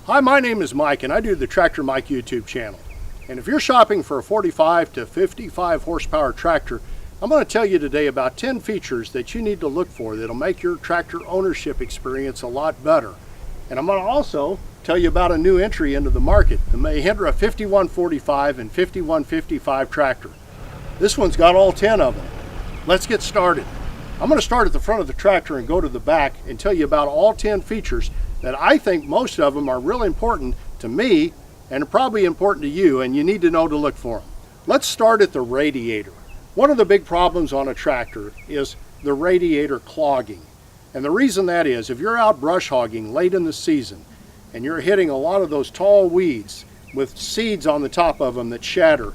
Hi, my name is Mike and I do the Tractor Mike YouTube channel. And if you're shopping for a 45 to 55 horsepower tractor, I'm going to tell you today about 10 features that you need to look for that'll make your tractor ownership experience a lot better. And I'm going to also tell you about a new entry into the market, the Mahindra 5145 and 5155 tractor. This one's got all 10 of them. Let's get started. I'm going to start at the front of the tractor and go to the back and tell you about all 10 features that I think most of them are really important to me and probably important to you, and you need to know to look for them. Let's start at the radiator. One of the big problems on a tractor is the radiator clogging. And the reason that is, if you're out brush hogging late in the season and you're hitting a lot of those tall weeds with seeds on the top of them that shatter,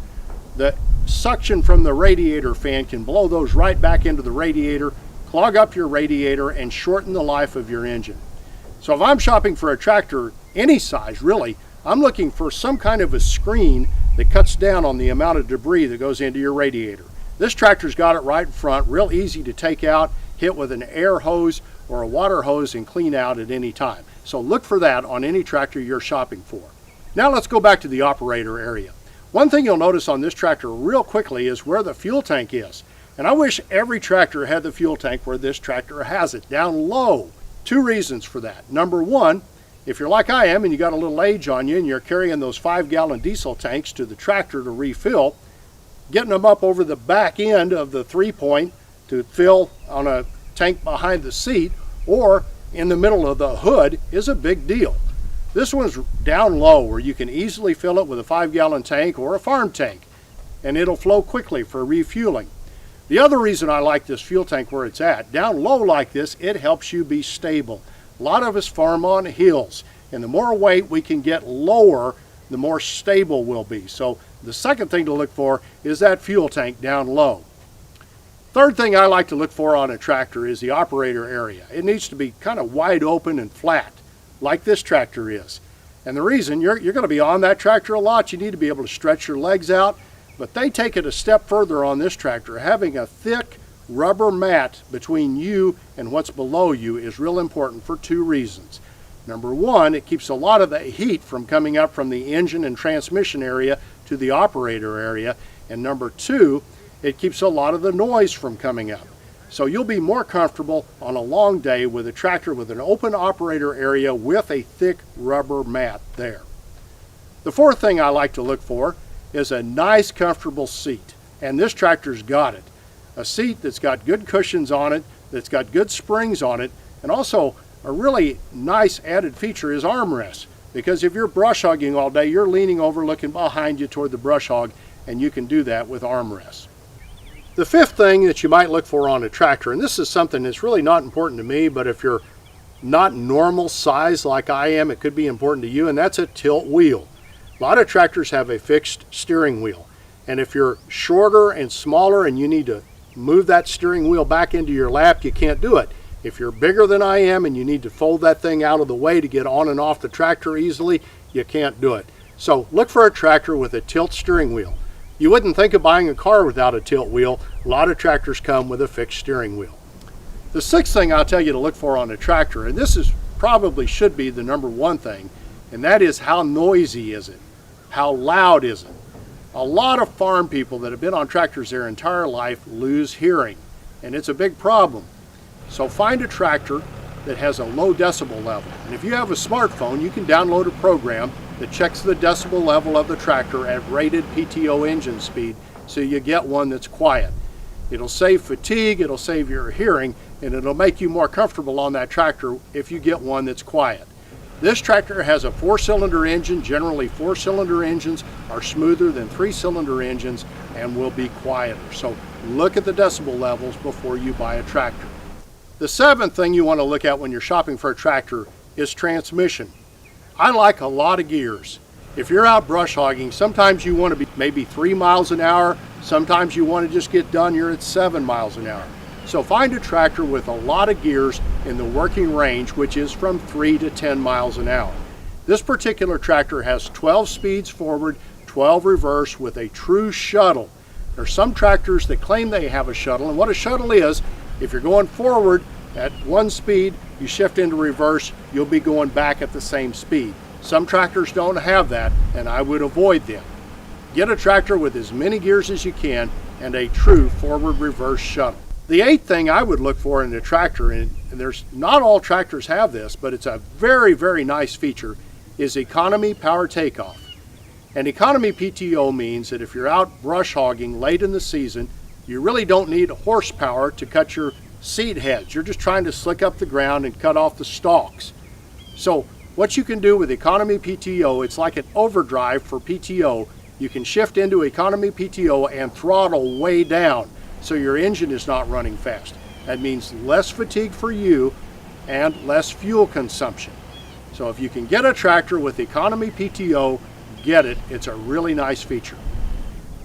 the suction from the radiator fan can blow those right back into the radiator, clog up your radiator, and shorten the life of your engine. So if I'm shopping for a tractor, any size really, I'm looking for some kind of a screen that cuts down on the amount of debris that goes into your radiator. This tractor's got it right in front, real easy to take out, hit with an air hose or a water hose and clean out at any time. So look for that on any tractor you're shopping for. Now let's go back to the operator area. One thing you'll notice on this tractor real quickly is where the fuel tank is. And I wish every tractor had the fuel tank where this tractor has it, down low. Two reasons for that. Number one, if you're like I am and you got a little age on you and you're carrying those 5-gallon diesel tanks to the tractor to refill, getting them up over the back end of the 3-point to fill on a tank behind the seat or in the middle of the hood is a big deal. This one's down low where you can easily fill it with a 5-gallon tank or a farm tank, and it'll flow quickly for refueling. The other reason I like this fuel tank where it's at, down low like this, it helps you be stable. A lot of us farm on hills, and the more weight we can get lower, the more stable we'll be. So the second thing to look for is that fuel tank down low. Third thing I like to look for on a tractor is the operator area. It needs to be kind of wide open and flat, like this tractor is. And the reason, you're going to be on that tractor a lot, you need to be able to stretch your legs out. But they take it a step further on this tractor. Having a thick rubber mat between you and what's below you is real important for two reasons. Number one, it keeps a lot of the heat from coming up from the engine and transmission area to the operator area. And number two, it keeps a lot of the noise from coming up. So you'll be more comfortable on a long day with a tractor with an open operator area with a thick rubber mat there. The fourth thing I like to look for is a nice comfortable seat, and this tractor's got it. A seat that's got good cushions on it, that's got good springs on it, and also a really nice added feature is armrests, because if you're brush hogging all day, you're leaning over looking behind you toward the brush hog, and you can do that with armrests. The fifth thing that you might look for on a tractor, and this is something that's really not important to me, but if you're not normal size like I am, it could be important to you, and that's a tilt wheel. A lot of tractors have a fixed steering wheel, and if you're shorter and smaller and you need to move that steering wheel back into your lap, you can't do it. If you're bigger than I am and you need to fold that thing out of the way to get on and off the tractor easily, you can't do it. So look for a tractor with a tilt steering wheel. You wouldn't think of buying a car without a tilt wheel. A lot of tractors come with a fixed steering wheel. The sixth thing I'll tell you to look for on a tractor, and this is probably should be the number one thing, and that is how noisy is it? How loud is it? A lot of farm people that have been on tractors their entire life lose hearing, and it's a big problem. So find a tractor that has a low decibel level. And if you have a smartphone, you can download a program that checks the decibel level of the tractor at rated PTO engine speed so you get one that's quiet. It'll save fatigue, it'll save your hearing, and it'll make you more comfortable on that tractor if you get one that's quiet. This tractor has a 4-cylinder engine. Generally 4-cylinder engines are smoother than 3-cylinder engines and will be quieter. So look at the decibel levels before you buy a tractor. The seventh thing you want to look at when you're shopping for a tractor is transmission. I like a lot of gears. If you're out brush hogging, sometimes you want to be maybe 3 miles an hour. Sometimes you want to just get done, you're at 7 miles an hour. So find a tractor with a lot of gears in the working range, which is from 3 to 10 miles an hour. This particular tractor has 12 speeds forward, 12 reverse with a true shuttle. There's some tractors that claim they have a shuttle, and what a shuttle is, if you're going forward, At one speed, you shift into reverse, you'll be going back at the same speed. Some tractors don't have that, and I would avoid them. Get a tractor with as many gears as you can and a true forward-reverse shuttle. The eighth thing I would look for in a tractor, and there's not all tractors have this, but it's a very, very nice feature, is economy power takeoff. And economy PTO means that if you're out brush hogging late in the season, you really don't need horsepower to cut your seed heads. You're just trying to slick up the ground and cut off the stalks. So what you can do with economy PTO, it's like an overdrive for PTO. You can shift into economy PTO and throttle way down so your engine is not running fast. That means less fatigue for you and less fuel consumption. So if you can get a tractor with economy PTO, get it. It's a really nice feature.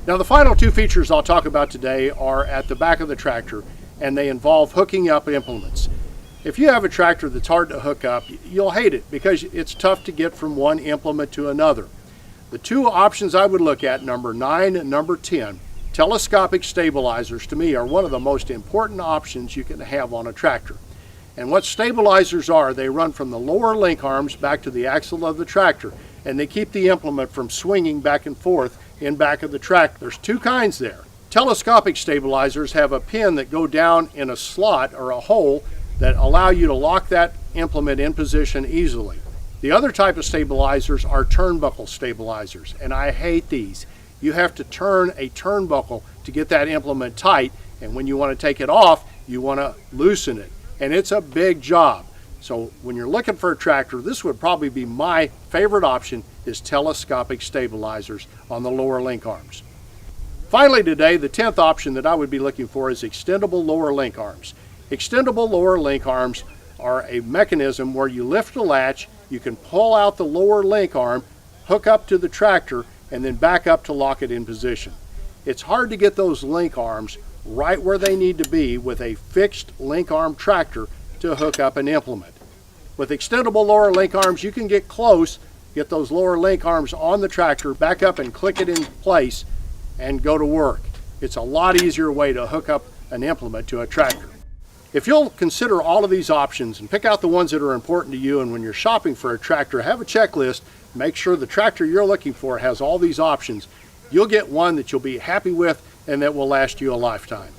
Now the final two features I'll talk about today are at the back of the tractor, and they involve hooking up implements. If you have a tractor that's hard to hook up, you'll hate it because it's tough to get from one implement to another. The two options I would look at, number 9 and number 10, telescopic stabilizers to me are one of the most important options you can have on a tractor. And what stabilizers are, they run from the lower link arms back to the axle of the tractor, and they keep the implement from swinging back and forth in back of the tractor. There's two kinds there. Telescopic stabilizers have a pin that go down in a slot or a hole that allow you to lock that implement in position easily. The other type of stabilizers are turnbuckle stabilizers, and I hate these. You have to turn a turnbuckle to get that implement tight, and when you want to take it off, you want to loosen it, and it's a big job. So when you're looking for a tractor, this would probably be my favorite option, is telescopic stabilizers on the lower link arms. Finally today, the 10th option that I would be looking for is extendable lower link arms. Extendable lower link arms are a mechanism where you lift the latch, you can pull out the lower link arm, hook up to the tractor, and then back up to lock it in position. It's hard to get those link arms right where they need to be with a fixed link arm tractor to hook up an implement. With extendable lower link arms, you can get close, get those lower link arms on the tractor, back up and click it in place, and go to work. It's a lot easier way to hook up an implement to a tractor. If you'll consider all of these options and pick out the ones that are important to you, and when you're shopping for a tractor, have a checklist, make sure the tractor you're looking for has all these options, you'll get one that you'll be happy with and that will last you a lifetime.